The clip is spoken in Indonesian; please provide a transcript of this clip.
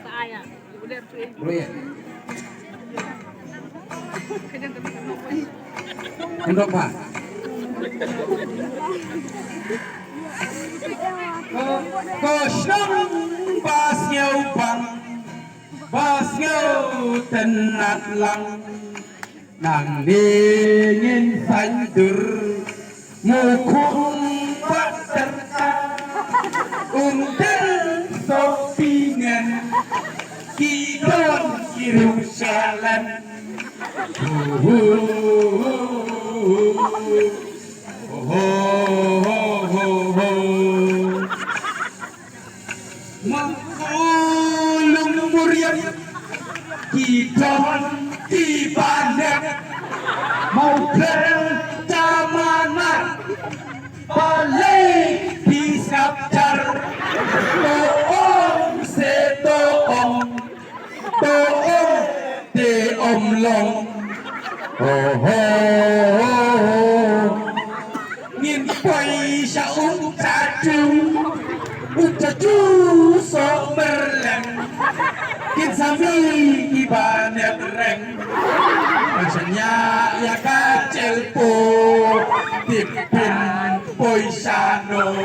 Saya. Udah tuh. Proyek. Untuk Pak. Kosong pas nyaupang pas ngau tenat lang nang dingin sanjur mukung paserta ungkel sopingan kidon Yerusalem Mengulung murian kidon di bandar mau bercamanan balik di sabjar toong setoong toong de omlong ngin quay sa ucaju sok merleng kin sami ibanet reng maksudnya ya kacil po tipin poisano